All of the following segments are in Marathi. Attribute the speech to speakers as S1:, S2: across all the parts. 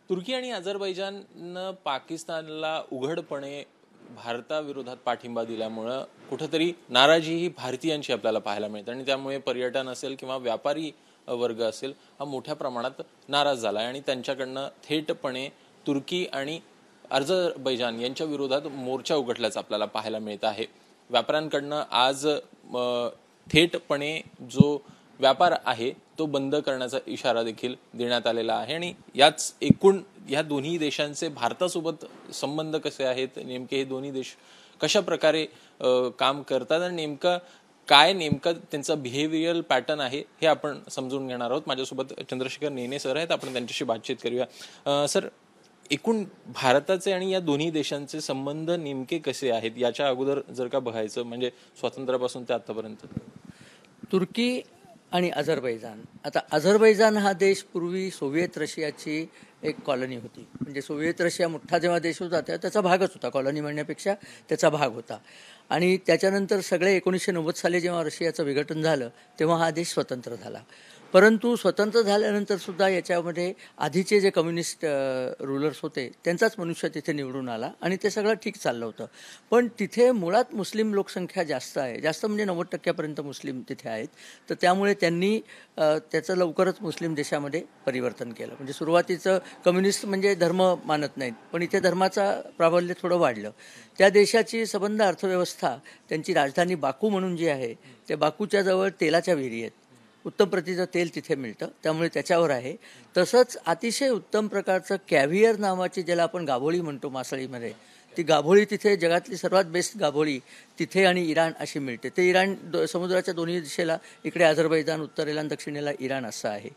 S1: तुर्की आणि अझरबैजाननं पाकिस्तानला उघडपणे भारताविरोधात पाठिंबा दिल्यामुळं कुठेतरी नाराजीही भारतीयांची आपल्याला पाहायला मिळते आणि त्यामुळे पर्यटन असेल किंवा व्यापारी वर्ग असेल हा मोठ्या प्रमाणात नाराज झाला आणि त्यांच्याकडनं थेटपणे तुर्की आणि अझरबैजान यांच्या विरोधात मोर्चा उघडल्याचं आपल्याला पाहायला मिळत आहे. व्यापाऱ्यांकडनं आज थेटपणे जो व्यापार आहे तो बंद करण्याचा इशारा देखील देण्यात आलेला आहे आणि याच एकूण या दोन्ही देशांचे भारतासोबत संबंध कसे आहेत, नेमके हे दोन्ही देश कशा प्रकारे काम करतात आणि नेमका त्यांचा बिहेवियरल पॅटर्न आहे हे आपण समजून घेणार आहोत. माझ्यासोबत चंद्रशेखर नेने सर आहेत, आपण त्यांच्याशी बातचीत करूया. सर, एकूण भारताचे आणि या दोन्ही देशांचे संबंध नेमके कसे आहेत याच्या अगोदर जर का बघायचं म्हणजे स्वातंत्र्यापासून ते आतापर्यंत.
S2: तुर्की आणि अझरबैजान. आता अझरबैजान हा देश पूर्वी सोव्हिएत रशियाची एक कॉलनी होती. म्हणजे सोव्हिएत रशिया मोठा जेव्हा देश होता त्याचा भागच होता, कॉलनी म्हणण्यापेक्षा त्याचा भाग होता. आणि त्याच्यानंतर सगळे 1990 साली जेव्हा रशियाचं विघटन झालं तेव्हा हा देश स्वतंत्र झाला. परंतु स्वतंत्र झाल्यानंतर सुद्धा याच्यामध्ये आधीचे जे कम्युनिस्ट रूलर्स होते त्यांचाच मनुष्य तिथे निवडून आला आणि ते सगळं ठीक चाललं होतं. पण तिथे मुळात मुस्लिम लोकसंख्या जास्त आहे, जास्त म्हणजे 90% मुस्लिम तिथे आहेत. तर त्यामुळे त्यांनी त्याचं लवकरच मुस्लिम देशामध्ये परिवर्तन केलं. म्हणजे सुरुवातीचं कम्युनिस्ट म्हणजे धर्म मानत नाहीत, पण इथे धर्माचा प्राबल्य थोडं वाढलं. त्या देशाची संबंध अर्थव्यवस्था, त्यांची राजधानी बाकू म्हणून जी आहे, त्या बाकूच्या जवळ तेलाच्या विहिरी आहेत, उत्तम प्रतीचं तेल तिथे मिळतं, त्यामुळे त्याच्यावर आहे. तसंच अतिशय उत्तम प्रकारचं कॅव्हियर नावाची, ज्याला आपण गाभोळी म्हणतो मासळीमध्ये, ती गाभोळी तिथे जगातली सर्वात बेस्ट गाभोळी तिथे आणि इराण अशी मिळते. ते इराण समुद्राच्या दोन्ही दिशेला, इकडे अझरबैजान उत्तरेला आणि दक्षिणेला इराण असं आहे.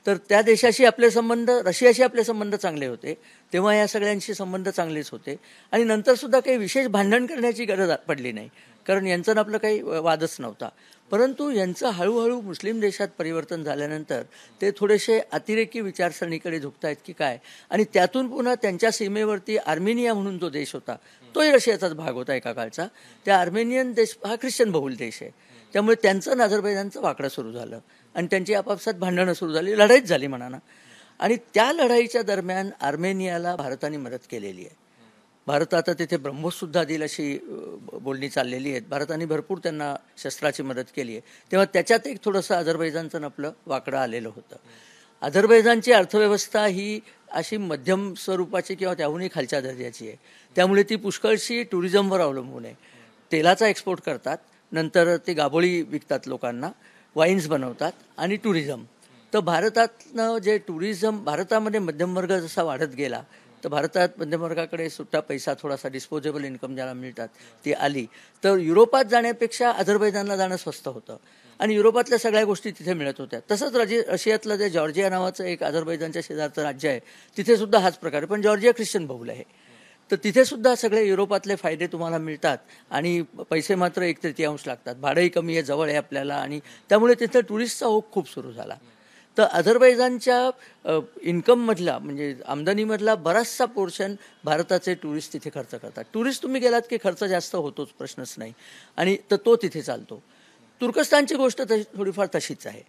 S2: तर त्या देशाशी आपले संबंध, रशियाशी आपले संबंध चांगले होते, तेव्हा या सगळ्यांशी संबंध चांगलेच होते. आणि नंतरसुद्धा काही विशेष भांडण करण्याची गरज पडली नाही, कारण यांचं आपलं काही वादच नव्हता. परंतु यांचं हळूहळू मुस्लिम देशात परिवर्तन झाल्यानंतर ते थोडेसे अतिरेकी विचारसरणीकडे झुकत आहेत की काय. आणि त्यातून पुन्हा त्यांच्या सीमेवरती आर्मेनिया म्हणून जो देश होता तोही रशियाचाच भाग होता एका काळचा. त्या आर्मेनियन देश हा ख्रिश्चन बहुल देश आहे, त्यामुळे त्यांचं अझरबैजानचं वाकडं सुरू झालं आणि त्यांची आपापसात भांडणं सुरू झाली, लढाईच झाली म्हणा ना. आणि त्या लढाईच्या दरम्यान आर्मेनियाला भारताने मदत केलेली आहे. भारत आता तिथे ब्रह्मोससुद्धा देईल अशी बोलणी चाललेली आहेत. भारताने भरपूर त्यांना शस्त्राची मदत केली आहे. तेव्हा त्याच्यात एक थोडंसं अझरबैजानचं आपलं वाकडं आलेलं होतं. अझरबैजानची अर्थव्यवस्था ही अशी मध्यम स्वरूपाची किंवा त्याहूनही खालच्या दर्जाची आहे, त्यामुळे ती पुष्कळशी टुरिझमवर अवलंबून आहे. तेलाचा एक्सपोर्ट करतात, नंतर ते गाभोळी विकतात लोकांना, वाईन्स बनवतात आणि टुरिझम. तर भारतातनं जे टुरिझम, भारतामध्ये मध्यमवर्ग जसा वाढत गेला तर भारतात मध्यमवर्गाकडे सुट्टा पैसा, थोडासा डिस्पोजेबल इन्कम ज्याला मिळतात ती आली. तर युरोपात जाण्यापेक्षा अझरबैजानला जाणं स्वस्त होतं आणि युरोपातल्या सगळ्या गोष्टी तिथे मिळत होत्या. तसंच रशियातलं जे जॉर्जिया नावाचं एक अझरबैजानच्या शेजारचं राज्य आहे, तिथे सुद्धा हाच प्रकार, पण जॉर्जिया ख्रिश्चन बहुल आहे. तर तिथे सुद्धा सगळे युरोपातले फायदे तुम्हाला मिळतात आणि पैसे मात्र 1/3 लागतात. भाडंही कमी आहे, जवळ आहे आपल्याला, आणि त्यामुळे तिथे टुरिस्टचा ओघ खूप सुरू झाला. तर अझरबैजानच्या इन्कममधला म्हणजे आमदानीमधला बराचसा पोर्शन भारताचे टुरिस्ट तिथे खर्च करतात. टुरिस्ट तुम्ही गेलात की खर्च जास्त होतोच, प्रश्नच नाही, आणि तर तो तिथे चालतो. तुर्कस्तानची गोष्ट थोडीफार तशीच आहे.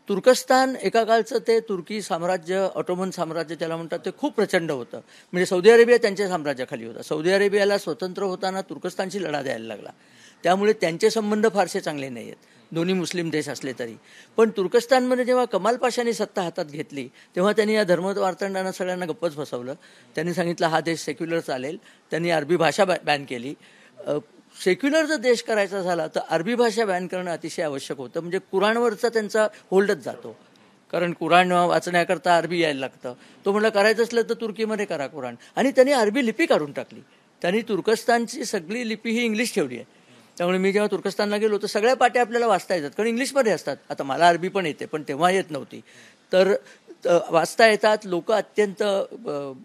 S2: तुर्कस्तान एका काळचं ते तुर्की साम्राज्य, ऑटोमन साम्राज्य ज्याला म्हणतात, ते खूप प्रचंड होतं. म्हणजे सौदी अरेबिया त्यांच्या साम्राज्याखाली होता. सौदी अरेबियाला स्वतंत्र होताना तुर्कस्तानशी लढा द्यायला लागला, त्यामुळे त्यांचे संबंध फारसे चांगले नाही आहेत, दोन्ही मुस्लिम देश असले तरी. पण तुर्कस्तानमध्ये जेव्हा कमाल पाशाने सत्ता हातात घेतली तेव्हा त्यांनी या धर्मवार्तंडांना सगळ्यांना गप्पच बसवलं. त्यांनी सांगितलं हा देश सेक्युलर चालेल. त्यांनी अरबी भाषा बॅन केली. सेक्युलर जर देश करायचा झाला तर अरबी भाषा बॅन करणं अतिशय आवश्यक होतं. म्हणजे कुराणवरचा त्यांचा होल्डच जातो, कारण कुराण वाचण्याकरता अरबी यायला लागतं. तो म्हणलं करायचं असलं तर तुर्कीमध्ये करा कुराण. आणि त्यांनी अरबी लिपी काढून टाकली. त्यांनी तुर्कस्तानची सगळी लिपी ही इंग्लिश ठेवली आहे. त्यामुळे मी जेव्हा तुर्कस्तानला गेलो तर सगळ्या पाट्या आपल्याला वाचता येतात, कारण इंग्लिशमध्ये असतात. आता मला अरबी पण येते, पण तेव्हा येत नव्हती. तर वाचता येतात. लोक अत्यंत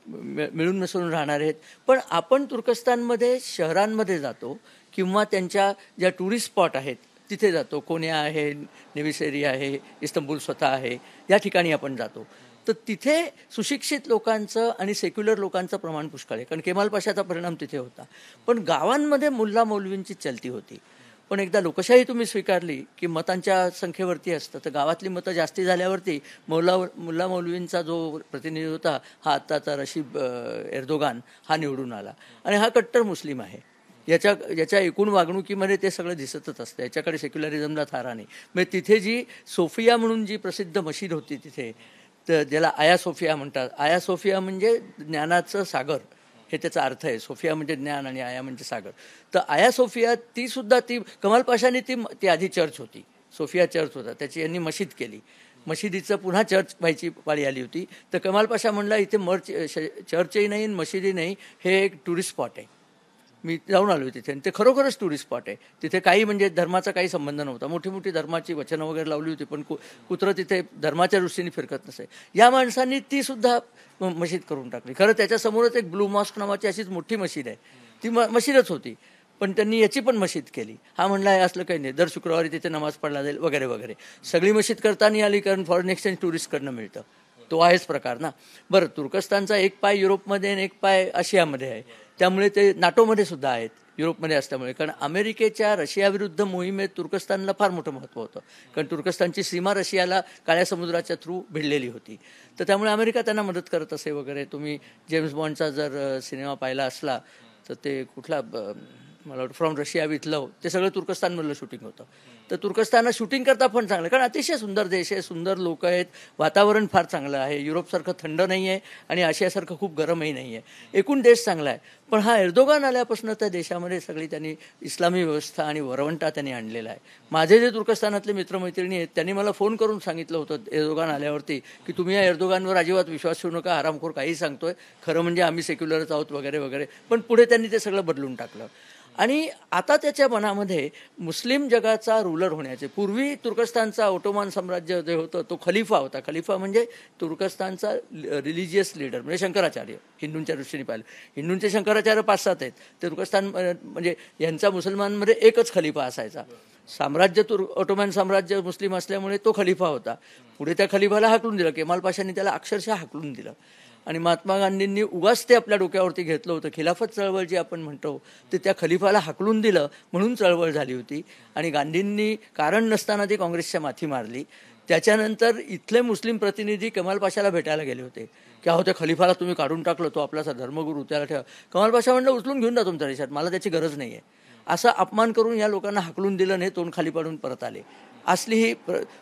S2: मिळून मिसळून राहणार आहेत. पण आपण तुर्कस्तानमध्ये शहरांमध्ये जातो किंवा त्यांच्या ज्या टुरिस्ट स्पॉट आहेत तिथे जातो. कोन्या आहे, नेविसेरी आहे, इस्तंबूल स्वतः आहे, या ठिकाणी आपण जातो. तर तिथे सुशिक्षित लोकांचं आणि सेक्युलर लोकांचं प्रमाण पुष्कळ आहे, कारण केमाल पाशाचा परिणाम तिथे होता. पण गावांमध्ये मुल्ला मौलवींची चलती होती. पण एकदा लोकशाही तुम्ही स्वीकारली की मतांच्या संख्येवरती असतं. तर गावातली मतं जास्ती झाल्यावरती मुल्ला मौलवींचा जो प्रतिनिधी होता हा आत्ताचा रशीद एर्दोगान हा निवडून आला आणि हा कट्टर मुस्लिम आहे. याच्या एकूण वागणुकीमध्ये ते सगळं दिसतच असतं. याच्याकडे सेक्युलरिझमला थारा नाही. म्हणजे तिथे जी सोफिया म्हणून जी प्रसिद्ध मशीद होती तिथे, तर ज्याला आया सोफिया म्हणतात. आया सोफिया म्हणजे ज्ञानाचं सागर हे त्याचा अर्थ आहे. सोफिया म्हणजे ज्ञान आणि आया म्हणजे सागर. तर आया सोफिया ती सुद्धा ती कमाल पाशाने ती आधी चर्च होती. सोफिया चर्च होता, त्याची यांनी मशीद केली. मशिदीचं पुन्हा चर्च व्हायची पाळी आली होती. तर कमाल पाशा म्हणला इथे चर्चही नाही मशिदी नाही, हे एक टुरिस्ट स्पॉट आहे. मी जाऊन आलो तिथे आणि ते खरोखरच टुरिस्ट स्पॉट आहे. तिथे काही म्हणजे धर्माचा काही संबंध नव्हता. मोठी मोठी धर्माची वचनं वगैरे लावली होती, पण कुत्रं तिथे धर्माच्या दृष्टीने फिरकत नसे. या माणसांनी ती सुद्धा मशीद करून टाकली. खरं त्याच्यासमोरच एक ब्लू मॉस्क नावाची अशीच मोठी मशीद आहे, ती मशीदच होती, पण त्यांनी याची पण मशीद केली. हा म्हणला आहे असलं काही नाही, दर शुक्रवारी तिथे नमाज पडला जाईल वगैरे वगैरे. सगळी मशीद करता नाही आली, कारण फॉरेन एक्सचेंज टुरिस्टकडनं मिळतं, तो आहेच प्रकार ना. बरं, तुर्कस्तानचा एक पाय युरोपमध्ये आणि एक पाय आशियामध्ये आहे, त्यामुळे ते नाटोमध्ये सुद्धा आहेत युरोपमध्ये असल्यामुळे. कारण अमेरिकेच्या रशियाविरुद्ध मोहिमेत तुर्कस्तानला फार मोठं महत्त्व होतं, कारण तुर्कस्तानची सीमा रशियाला काळ्या समुद्राच्या थ्रू भिडलेली होती. तर त्यामुळे अमेरिका त्यांना मदत करत असे वगैरे. तुम्ही जेम्स बॉन्डचा जर सिनेमा पाहिला असला तर ते कुठला मला वाटतं फ्रॉम रशिया विथ लव, ते सगळं तुर्कस्तानमधलं शूटिंग होतं. तर तुर्कस्तानला शूटिंग करता पण चांगलं, कारण अतिशय सुंदर देश आहे, सुंदर लोक आहेत, वातावरण फार चांगलं आहे. युरोपसारखं थंड नाही आहे आणि आशियासारखं खूप गरमही नाही आहे. एकूण देश चांगला आहे. पण हा एर्दोगान आल्यापासून त्या देशामध्ये सगळी त्यांनी इस्लामी व्यवस्था आणि वरवंटा त्यांनी आणलेला आहे. माझे जे तुर्कस्तानातले मित्रमैत्रिणी आहेत त्यांनी मला फोन करून सांगितलं होतं एर्दोगान आल्यावरती की तुम्ही या एर्दोगानवर अजिबात विश्वास ठेवू नका, हरामखोर काही सांगतोय, खरं म्हणजे आम्ही सेक्युलरच आहोत वगैरे वगैरे. पण पुढे त्यांनी ते सगळं बदलून टाकलं आणि आता त्याच्या मनामध्ये मुस्लिम जगाचा रूलर होण्याचे. पूर्वी तुर्कस्तानचा ओटोमान साम्राज्य जे होतं तो खलिफा होता. खलिफा म्हणजे तुर्कस्तानचा रिलिजियस लीडर, म्हणजे शंकराचार्य. हिंदूंच्या दृष्टीने पाहिलं, हिंदूंचे शंकराचार्य 5-7 आहेत. तुर्कस्तान म्हणजे यांचा मुसलमानमध्ये एकच खलिफा असायचा. साम्राज्य ओटोमॅन साम्राज्य मुस्लिम असल्यामुळे तो खलिफा होता. पुढे त्या खलिफाला हाकलून दिलं, केमाल पाशांनी त्याला अक्षरशः हाकलून दिलं. आणि महात्मा गांधींनी उगाच ते आपल्या डोक्यावरती घेतलं होतं. खिलाफत चळवळ जी आपण म्हणतो ते त्या खलिफाला हाकलून दिलं म्हणून चळवळ झाली होती. आणि गांधींनी कारण नसताना ती काँग्रेसच्या माथी मारली. त्याच्यानंतर इथले मुस्लिम प्रतिनिधी कमाल पाशाला भेटायला गेले होते की अहो त्या खलिफाला तुम्ही काढून टाकलं, तो आपला धर्मगुरू, त्याला ठेवा. कमाल पाशा म्हणलं उचलून घेऊन जा तुमच्या देशात, मला त्याची गरज नाही आहे. असा अपमान करून या लोकांना हाकलून दिलं नाही, तोंड खाली पाडून परत आले. असली ही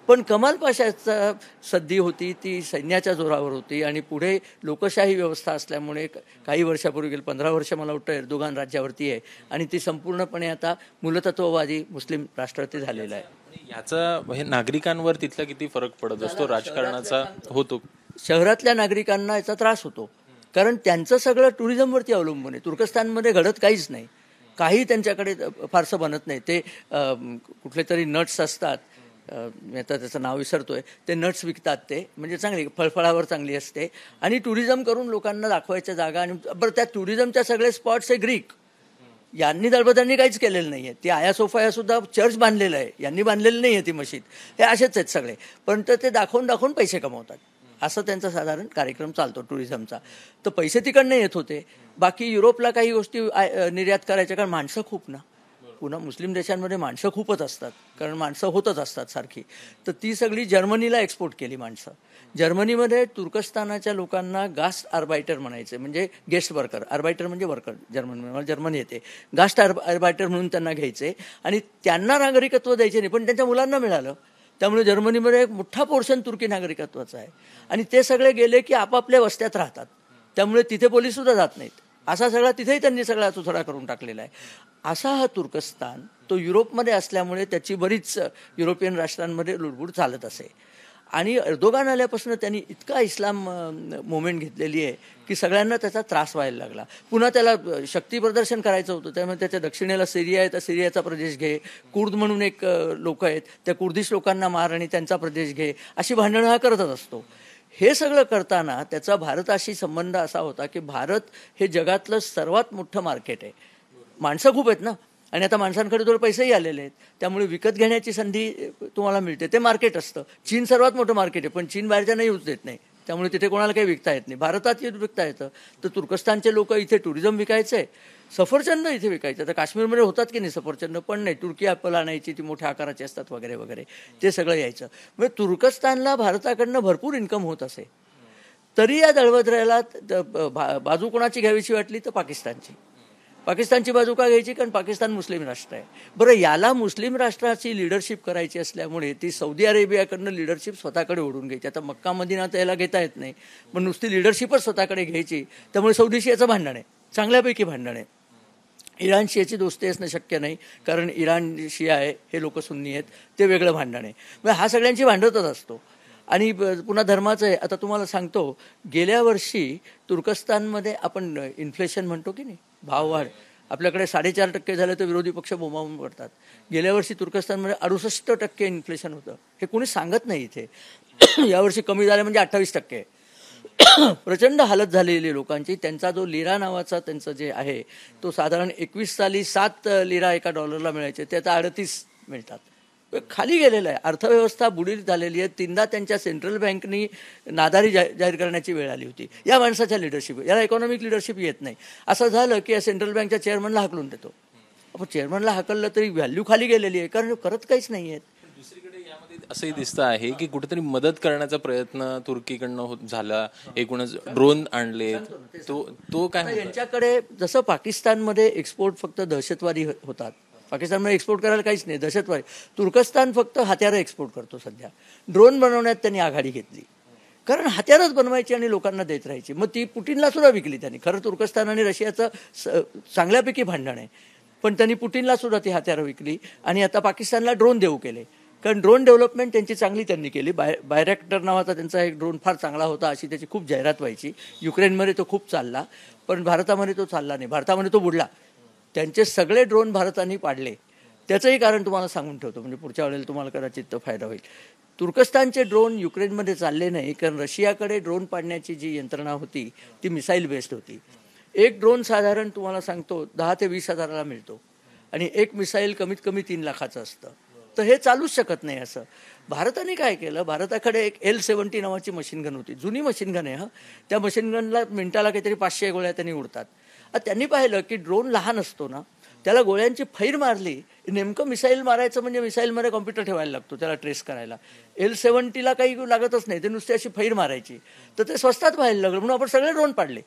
S2: पण कमाल पाशाचा सद्दी होती ती सैन्याच्या जोरावर होती. आणि पुढे लोकशाही व्यवस्था असल्यामुळे काही वर्षापूर्वी गेली 15 वर्ष मला वाटतं एर्दोगान राज्यावरती आहे आणि ती संपूर्णपणे आता मूलतत्ववादी मुस्लिम राष्ट्रपती झालेला आहे.
S1: याचा हे नागरिकांवर तिथला किती फरक पडत असतो राजकारणाचा होतो?
S2: शहरातल्या नागरिकांना याचा त्रास होतो, कारण त्यांचं सगळं टुरिझमवरती अवलंबून आहे. तुर्कस्तानमध्ये घडत काहीच नाही, काही त्यांच्याकडे फारसं बनत नाही. ते कुठले तरी नट्स असतात, मी आता त्याचं नाव विसरतोय, ते नट्स विकतात, ते म्हणजे चांगली फळफळावर चांगली असते. आणि टुरिझम करून लोकांना दाखवायच्या जागा. आणि बरं, त्या टुरिझमच्या सगळे स्पॉट्स आहे ग्रीक. यांनी दळबदांनी काहीच केलेलं नाही आहे. ती आया सोफाया सुद्धा चर्च बांधलेलं आहे, यांनी बांधलेलं नाही आहे ती मशीद. हे असेच आहेत सगळे, पण ते दाखवून पैसे कमवतात. असं त्यांचा साधारण कार्यक्रम चालतो टुरिझमचा. तर पैसे तिकडनं येत होते. बाकी युरोपला काही गोष्टी निर्यात करायच्या, कारण माणसं खूप ना, पुन्हा मुस्लिम देशांमध्ये माणसं खूपच असतात, कारण माणसं होतच असतात सारखी. तर ती सगळी जर्मनीला एक्सपोर्ट केली माणसं. जर्मनीमध्ये तुर्कस्तानाच्या लोकांना गास्ट आर्बायटर म्हणायचे, म्हणजे गेस्ट वर्कर. आर्बायटर म्हणजे वर्कर, जर्मनी येते. गास्ट आर्बायटर म्हणून त्यांना घ्यायचे आणि त्यांना नागरिकत्व द्यायचे नाही, पण त्यांच्या मुलांना मिळालं. त्यामुळे जर्मनीमध्ये एक मोठा पोर्शन तुर्की नागरिकत्वाचा आहे. आणि ते सगळे गेले की आपापल्या वस्त्यात राहतात, त्यामुळे तिथे पोलीससुद्धा जात नाहीत. असा सगळा तिथेही त्यांनी सगळा चुथडा करून टाकलेला आहे. असा हा तुर्कस्तान तो युरोपमध्ये असल्यामुळे त्याची बरीच युरोपियन राष्ट्रांमध्ये लुडबुड चालत असे. आणि एर्दोगान आल्यापासून त्यांनी इतका इस्लाम मुवमेंट घेतलेली आहे की सगळ्यांना त्याचा त्रास व्हायला लागला. पुन्हा त्याला शक्ती प्रदर्शन करायचं होतं, त्यामुळे त्याच्या दक्षिणेला सिरिया आहे, तर सिरियाचा प्रदेश घे. कुर्द म्हणून एक लोक आहेत, त्या कुर्दिश लोकांना मार आणि त्यांचा प्रदेश घे, अशी भांडणं हा करतच असतो. हे सगळं करताना त्याचा भारताशी संबंध असा होता की भारत हे जगातलं सर्वात मोठं मार्केट आहे. माणसं खूप आहेत ना, आणि आता माणसांकडे थोडे पैसेही आलेले आहेत, त्यामुळे विकत घेण्याची संधी तुम्हाला मिळते. ते मार्केट असतं. चीन सर्वात मोठं मार्केट आहे, पण चीन बाहेरच्या नाही येऊच देत नाही, त्यामुळे तिथे कोणाला काही विकता येत नाही. भारतात विकता येतं. तर तुर्कस्तानचे लोक इथे टुरिझम विकायचे, सफरचंद इथे विकायचं. तर काश्मीरमध्ये होतात की नाही सफरचंद, पण नाही, तुर्की ॲपल आणायची, ती मोठ्या आकाराची असतात वगैरे वगैरे, ते सगळं यायचं. म्हणजे तुर्कस्तानला भारताकडनं भरपूर इन्कम होत असे. तरी या दळभद्राला बाजू कोणाची घ्यावीशी वाटली तर पाकिस्तानची बाजू का घ्यायची? कारण पाकिस्तान मुस्लिम राष्ट्र आहे. बरं, याला मुस्लिम राष्ट्राची लिडरशिप करायची असल्यामुळे ती सौदी अरेबियाकडनं लिडरशिप स्वतःकडे ओढून घ्यायची. आता मक्का मदिना तर याला घेता येत नाही, पण नुसती लिडरशिपच स्वतःकडे घ्यायची. त्यामुळे सौदीशी याचं भांडण आहे, चांगल्यापैकी भांडण आहे. इराण शियाची दोस्ती असणं शक्य नाही, कारण इराण शिया आहे, हे लोक सुन्नी आहेत, ते वेगळं भांडण आहे. म्हणजे हा सगळ्यांची भांडतच असतो. आणि पुन्हा धर्माचं आहे. आता तुम्हाला सांगतो, गेल्या वर्षी तुर्कस्तानमध्ये आपण इन्फ्लेशन म्हणतो की नाही, भाववाढ, आपल्याकडे 4.5% झालं तर विरोधी पक्ष बोंबाबोंब करतात. गेल्या वर्षी तुर्कस्तानमध्ये 68% इन्फ्लेशन होतं. हे कोणी सांगत नाही इथे. यावर्षी कमी झालं म्हणजे 28%. प्रचंड हालत झालेली लोकांची. त्यांचा जो लिरा नावाचा त्यांचं जे आहे, तो साधारण 21 साली 7 लिरा एका डॉलरला मिळायचे, ते आता 38 मिळतात. खाली गेलेलं आहे. अर्थव्यवस्था बुडीत झालेली आहे. 3दा त्यांच्या सेंट्रल बँकनी नादारी जाहीर करण्याची वेळ आली होती. या माणसाच्या लिडरशिप, याला इकॉनॉमिक लिडरशिप येत नाही. असं झालं की या सेंट्रल बँकच्या चेअरमनला हाकलून देतो. आपण चेअरमनला हाकललं तरी व्हॅल्यू खाली गेलेली आहे, कारण करत काहीच नाही आहेत.
S1: दुसरीकडे यामध्ये असंही दिसतं आहे की कुठेतरी मदत करण्याचा प्रयत्न तुर्कीकडनं झाला. एकूणच ड्रोन आणले, तो काय
S2: यांच्याकडे जसं पाकिस्तानमध्ये एक्सपोर्ट फक्त दहशतवादी होतात, पाकिस्तानमध्ये एक्सपोर्ट करायला काहीच नाही, दहशतवादी. तुर्कस्तान फक्त हत्यारं एक्सपोर्ट करतो. सध्या ड्रोन बनवण्यात त्यांनी आघाडी घेतली, कारण हत्यारच बनवायची आणि लोकांना देत राहायची. मग ती पुटिनला सुद्धा विकली त्यांनी. खरं तुर्कस्तान आणि रशियाचं चांगल्यापैकी भांडण आहे, पण त्यांनी पुटिनला सुद्धा ती हत्यारं विकली. आणि आता पाकिस्तानला ड्रोन देऊ केले, कारण ड्रोन डेव्हलपमेंट त्यांची चांगली त्यांनी केली. बायरॅक्टर नावाचा त्यांचा एक ड्रोन फार चांगला होता, अशी त्याची खूप जाहिरात व्हायची. युक्रेनमध्ये तो खूप चालला, पण भारतामध्ये तो चालला नाही, भारतामध्ये तो बुडला. त्यांचे सगळे ड्रोन भारताने पाडले. त्याचंही कारण तुम्हाला सांगून ठेवतो, म्हणजे पुढच्या वेळेला तुम्हाला कदाचित तो फायदा होईल. तुर्कस्तानचे ड्रोन युक्रेनमध्ये चालले नाही, कारण रशियाकडे ड्रोन पाडण्याची जी यंत्रणा होती ती मिसाईल बेस्ड होती. एक ड्रोन साधारण तुम्हाला सांगतो 10 ते 20 हजाराला मिळतो, आणि एक मिसाईल कमीत कमी 3 लाखाचं असतं. तर हे चालूच शकत नाही असं. भारताने काय केलं, भारताकडे एक L-70 नावाची मशीन गन होती, जुनी मशीन गन आहे. त्या मशीन गनला मिनिटाला काहीतरी 500 गोळ्या त्यांनी उडतात. त्यांनी पाहिलं की ड्रोन लहान असतो ना, त्याला गोळ्यांची फैर मारली, नेमकं मिसाईल मारायचं म्हणजे मिसाईलमध्ये कॉम्प्युटर ठेवायला लागतो त्याला ट्रेस करायला. L-70ला काही लागतच नाही, ते नुसती अशी फैर मारायची. तर ते स्वस्तात व्हायला लागलं, म्हणून आपण सगळे ड्रोन पाडले.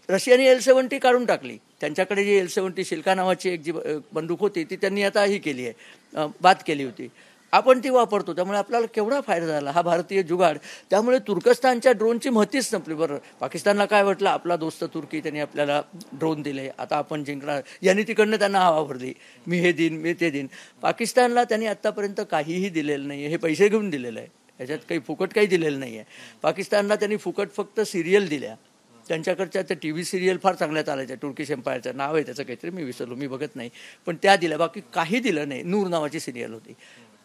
S2: रशियाने L-70 काढून टाकली. त्यांच्याकडे जी L-70 शिल्का नावाची एक जी बंदूक होती ती त्यांनी आता ही केली आहे, बाद केली होती. आपण ती वापरतो, त्यामुळे आपल्याला केवढा फायदा झाला हा भारतीय जुगाड. त्यामुळे तुर्कस्तानच्या ड्रोनची महतीच संपली. बरं, पाकिस्तानला काय वाटलं, आपला दोस्त तुर्की, त्यांनी आपल्याला ड्रोन दिले, आता आपण जिंकणार, यांनी तिकडनं त्यांना हवा भरली, मी हे देईन, मी ते देईन. पाकिस्तानला त्यांनी आत्तापर्यंत काहीही दिलेलं नाही आहे, हे पैसे घेऊन दिलेलं आहे, ह्याच्यात काही फुकट काही दिलेलं नाही आहे. पाकिस्तानला त्यांनी फुकट फक्त सिरियल दिल्या. त्यांच्याकडच्या त्या TV सिरियल फार चांगल्या चालायच्या, तुर्किश एम्पायरचं नाव आहे त्याचं काहीतरी, मी विसरलो, मी बघत नाही, पण त्या दिल्या. बाकी काही दिलं नाही. नूर नावाची सिरियल होती.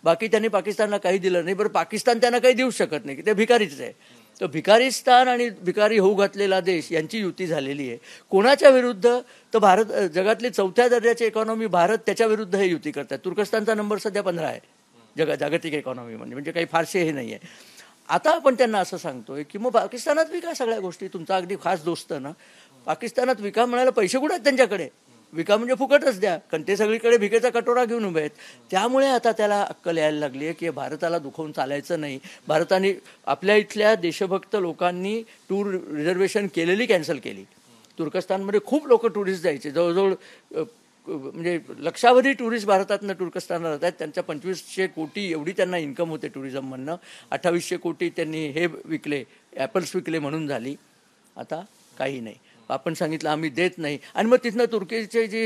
S2: बाकी त्यांनी पाकिस्तानला काही दिलं नाही. बरं, पाकिस्तान त्यांना काही देऊ शकत नाही की ते भिकारीच आहे. तर भिकारिस्तान आणि भिकारी होऊ घातलेला देश यांची युती झालेली आहे. कोणाच्या विरुद्ध? तर भारत, जगातली 4थ्या दर्जाची इकॉनॉमी भारत, त्याच्या विरुद्ध हे युती करतात. तुर्कस्तानचा नंबर सध्या 15 आहे जागतिक इकॉनॉमी, म्हणजे काही फारसे हे नाही आहे. आता आपण त्यांना असं सांगतोय की मग पाकिस्तानात विका सगळ्या गोष्टी, तुमचा अगदी खास दोस्त ना, पाकिस्तानात विका म्हणायला पैसे कुठे आहेत त्यांच्याकडे? विका म्हणजे फुकटच द्या, कारण ते सगळीकडे भिकेचा कटोरा घेऊन उभे आहेत. त्यामुळे आता त्याला अक्कल यायला लागली आहे की भारताला दुखवून चालायचं नाही. भारताने आपल्या इथल्या देशभक्त लोकांनी टूर रिझर्वेशन केलेली कॅन्सल केली. तुर्कस्तानमध्ये खूप लोक टुरिस्ट जायचे, जवळजवळ म्हणजे लक्षावधी टुरिस्ट भारतातनं तुर्कस्तानला जात आहेत. त्यांच्या 2500 कोटी एवढी त्यांना इन्कम होते टुरिझममधनं. 2800 कोटी त्यांनी हे विकले, ॲपल्स विकले म्हणून झाली. आता काही नाही. आपण सांगितलं आम्ही देत नाही, आणि मग तिथनं तुर्कीचे जे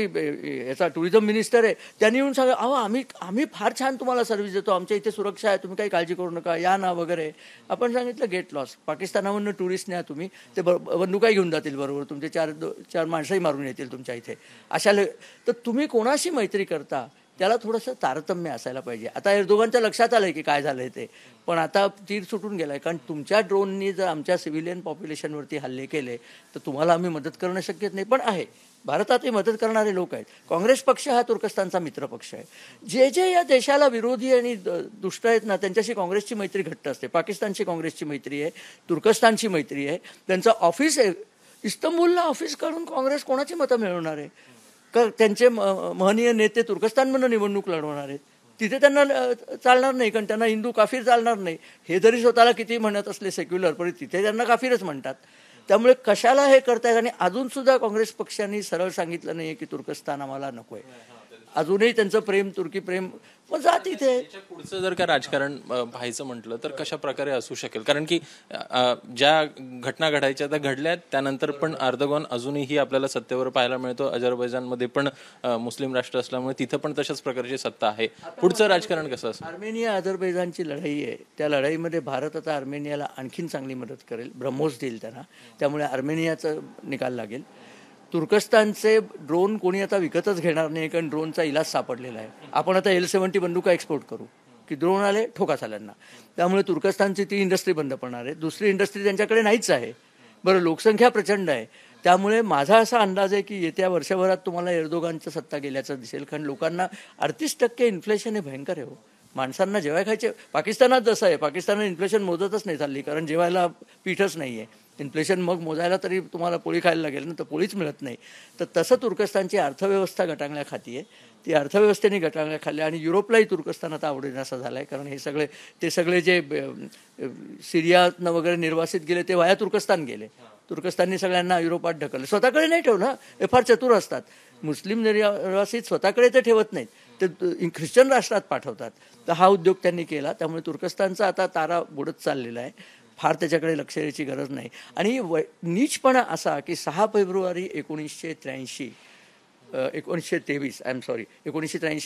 S2: याचा टुरिझम मिनिस्टर आहे त्यांनी येऊन सांगा, अहो आम्ही फार छान तुम्हाला सर्व्हिस देतो, आमच्या इथे सुरक्षा आहे, तुम्ही काही काळजी करू नका, या ना वगैरे. आपण सांगितलं गेट लॉस, पाकिस्तानावरनं टुरिस्ट न्या तुम्ही, ते बंदुकाही घेऊन जातील बरोबर, तुमचे चार माणसंही मारून येतील तुमच्या इथे. अशाला तर तुम्ही कोणाशी मैत्री करता त्याला थोडंसं तारतम्य असायला पाहिजे. आता एर्दोगानच्या लक्षात आलं की काय झालंय ते, पण आता तीर सुटून गेलाय. कारण तुमच्या ड्रोननी जर आमच्या सिव्हिलियन पॉप्युलेशनवरती हल्ले केले तर तुम्हाला आम्ही मदत करणं शक्य नाही. पण आहे, भारतातही मदत करणारे लोक आहेत. काँग्रेस पक्ष हा तुर्कस्तानचा मित्र पक्ष आहे. जे जे या देशाला विरोधी आणि दुष्ट आहेत ना, त्यांच्याशी काँग्रेसची मैत्री घट्ट असते. पाकिस्तानची काँग्रेसची मैत्री आहे, तुर्कस्तानची मैत्री आहे. त्यांचं ऑफिस आहे इस्तंबूलला, ऑफिस काढून काँग्रेस कोणाची मतं मिळवणार आहे? का त्यांचे महनीय नेते तुर्कस्तानमधून निवडणूक लढवणार आहेत? तिथे त्यांना चालणार नाही, कारण त्यांना हिंदू काफीर चालणार नाही. हे जरी स्वतःला किती म्हणत असले सेक्युलर, पण तिथे त्यांना काफीरच म्हणतात. त्यामुळे कशाला हे करतायत? आणि अजूनसुद्धा काँग्रेस पक्षांनी सरळ सांगितलं नाही की तुर्कस्तान आम्हाला नको आहे. अजूनही त्यांचं प्रेम, तुर्की प्रेम, मग जा तिथे.
S1: पुढचं जर का राजकारण पाहायचं म्हटलं तर कशा प्रकारे असू शकेल? कारण की ज्या घटना घडायच्या त्या घडल्यात, त्यानंतर पण अर्दोगान अजूनही आपल्याला सत्तेवर पाहायला मिळतो. अझरबैजानमध्ये पण मुस्लिम राष्ट्र असल्यामुळे तिथं पण तशाच प्रकारची सत्ता आहे. पुढचं राजकारण कसं असं?
S2: आर्मेनिया अझरबैजानची लढाई आहे. त्या लढाईमध्ये भारत आता आर्मेनियाला आणखीन चांगली मदत करेल, ब्रह्मोस देईल त्यांना. त्यामुळे आर्मेनियाचा निकाल लागेल. तुर्कस्तानचे ड्रोन कोणी आता विकतच घेणार नाही, कारण ड्रोनचा इलाज सापडलेला आहे. आपण आता L-70 बंदुका एक्सपोर्ट करू की ड्रोन आले ठोका चाल्यांना. त्यामुळे तुर्कस्तानची ती इंडस्ट्री बंद पडणार आहे. दुसरी इंडस्ट्री त्यांच्याकडे नाहीच आहे. बरं, लोकसंख्या प्रचंड आहे. त्यामुळे माझा असा अंदाज आहे की येत्या वर्षभरात तुम्हाला एर्दोगानचं सत्ता गेल्याचं दिसेल. कारण लोकांना 38% इन्फ्लेशन हे भयंकर आहे हो. माणसांना जेवाय खायचे. पाकिस्तानात जसं आहे, पाकिस्तानात इन्फ्लेशन मोजतच नाही चालली, कारण जेवायला पीठच नाही आहे. इन्फ्लेशन मग मोजायला तरी तुम्हाला पोळी खायला लागेल ना, तर पोळीच मिळत नाही. तर तसं तुर्कस्तानची अर्थव्यवस्था गटांगल्या खाती आहे. ती अर्थव्यवस्थेने गटांगल्या खाल्ल्या. आणि युरोपलाही तुर्कस्तान आता आवडेनासा झाला आहे, कारण ते सगळे जे सिरियातनं वगैरे निर्वासित गेले ते वाया तुर्कस्तान गेले. तुर्कस्ताननी सगळ्यांना युरोपात ढकललं, स्वतःकडे नाही ठेवलं. हे फार चतुर असतात. मुस्लिम निर्वासित स्वतःकडे ते ठेवत नाहीत, ते ख्रिश्चन राष्ट्रात पाठवतात. तर हा उद्योग त्यांनी केला. त्यामुळे तुर्कस्तानचा आता तारा बुडत चाललेला आहे. फार त्याच्याकडे लक्ष द्यायची गरज नाही. आणि नीचपणा असा की 6 फेब्रुवारी 1983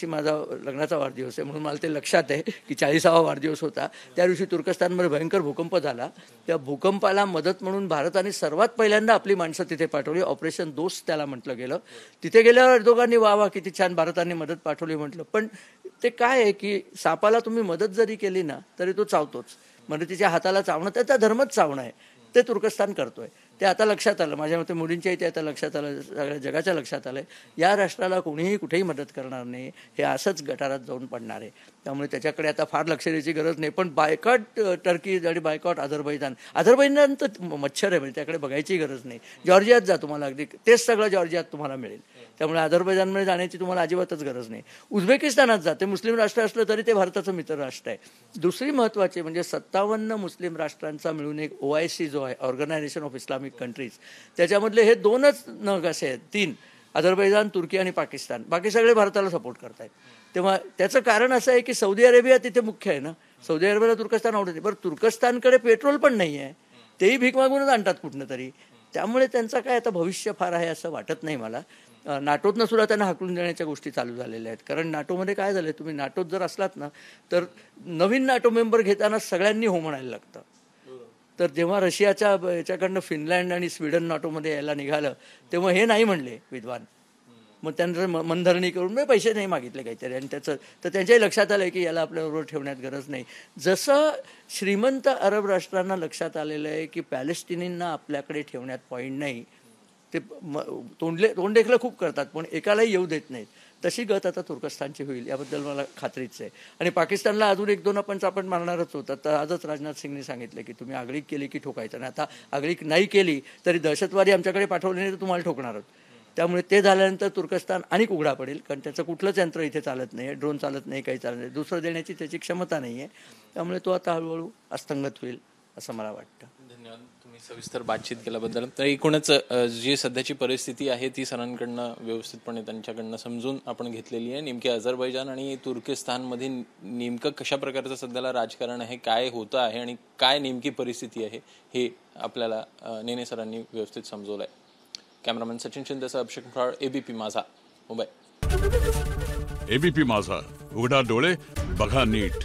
S2: माझा लग्नाचा वाढदिवस आहे, म्हणून मला ते लक्षात आहे की 40वा वाढदिवस होता. त्या दिवशी तुर्कस्तानमध्ये भयंकर भूकंप झाला. त्या भूकंपाला मदत म्हणून भारताने सर्वात पहिल्यांदा आपली माणसं तिथे पाठवली. ऑपरेशन दोस्त त्याला म्हटलं गेलं. तिथे गेल्यावर एर्दोगाननी वा किती छान भारताने मदत पाठवली म्हटलं. पण ते काय आहे की सापाला तुम्ही मदत जरी केली ना तरी तो चावतोच. मदतीच्या हाताला चावणं त्याचा धर्मच चावणं आहे. ते तुर्कस्तान करतोय. ते आता लक्षात आलं. माझ्या मते मोदींच्या इथे आता लक्षात आलं, सगळ्या जगाच्या लक्षात आलं. या राष्ट्राला कोणीही कुठेही मदत करणार नाही. हे असंच गटारात जाऊन पडणार आहे. त्यामुळे त्याच्याकडे आता फार लक्ष द्यायची गरज नाही. पण बायकॉट टर्की आणि बायकॉट अझरबैजान तर मच्छर आहे, म्हणजे त्याकडे बघायची गरज नाही. जॉर्जियात जा, तुम्हाला अगदी तेच सगळं जॉर्जियात तुम्हाला मिळेल. त्यामुळे अझरबैजानमध्ये जाण्याची तुम्हाला अजिबातच गरज नाही. उझबेकिस्तानात जा, ते मुस्लिम राष्ट्र असलं तरी ते भारताचं मित्र राष्ट्र आहे. दुसरी महत्त्वाची म्हणजे 57 मुस्लिम राष्ट्रांचा मिळून एक OIC जो आहे, ऑर्गनायझेशन ऑफ इस्लामिक कंट्रीज, त्याच्यामधले हे 2च नग असे आहेत, 3, अझरबैजान, तुर्की आणि पाकिस्तान. बाकी सगळे भारताला सपोर्ट करतायत. तेव्हा त्याचं कारण असं आहे की सौदी अरेबिया तिथे मुख्य आहे ना. सौदी अरेबियाला तुर्कस्तान आवडते. बरं, तुर्कस्तानकडे पेट्रोल पण नाही आहे, तेही भीक मागूनच आणतात कुठनं तरी. त्यामुळे त्यांचं काय आता भविष्य फार आहे असं वाटत नाही मला. नाटोतनं सुद्धा त्यांना हाकलून देण्याच्या गोष्टी चालू झालेल्या आहेत. कारण नाटोमध्ये काय झालं, तुम्ही नाटोत जर असलात ना तर नवीन नाटो मेंबर घेताना सगळ्यांनी हो म्हणायला लागतं. तर जेव्हा रशियाच्या याच्याकडनं फिनलँड आणि स्वीडन नाटोमध्ये यायला निघालं तेव्हा हे नाही म्हणले विद्वान. मग त्यांचं मनधरणी करून पैसे नाही मागितले काहीतरी. आणि तर त्यांच्याही लक्षात आलं की याला आपल्याबरोबर ठेवण्यात गरज नाही. जसं श्रीमंत अरब राष्ट्रांना लक्षात आलेलं आहे की पॅलेस्टिनींना आपल्याकडे ठेवण्यात पॉईंट नाही, ते तोंडेखलं खूप करतात पण एकालाही येऊ देत नाहीत. तशी गत आता तुर्कस्तानची होईल याबद्दल मला खात्रीच आहे. आणि पाकिस्तानला अजून 1-2 आपण मारणारच होता. तर आजच राजनाथ सिंगने सांगितलं की तुम्ही आगळीक केली की ठोकायचं. आणि आता आगळीक नाही केली तरी दहशतवादी आमच्याकडे पाठवले नाही तर तुम्हाला ठोकणार आहोत. त्यामुळे ते झाल्यानंतर तुर्कस्तान अनेक उघडा पडेल, कारण त्याचं कुठलंच यंत्र इथे चालत नाही, ड्रोन चालत नाही, काही चालत नाही, दुसरं देण्याची त्याची क्षमता नाही आहे. त्यामुळे तो आता हळूहळू अस्तंगत होईल असं मला वाटतं.
S1: धन्यवाद तुम्ही सविस्तर बातचीत केल्याबद्दल. तर एकूणच जी सध्याची परिस्थिती आहे ती सरांकडनं व्यवस्थितपणे त्यांच्याकडनं समजून आपण घेतलेली आहे. नेमकी अझरबैजान आणि तुर्कस्तानमध्ये नेमकं कशा प्रकारचं सध्याला राजकारण आहे, काय होतं आहे आणि काय नेमकी परिस्थिती आहे हे आपल्याला नेने सरांनी व्यवस्थित समजवलं आहे. कॅमेरामॅन सचिन शिंदेसह अभिषेक फ्रॉड, ABP माझा, मुंबई.
S3: ABP माझा, उघडा डोळे बघा नीट.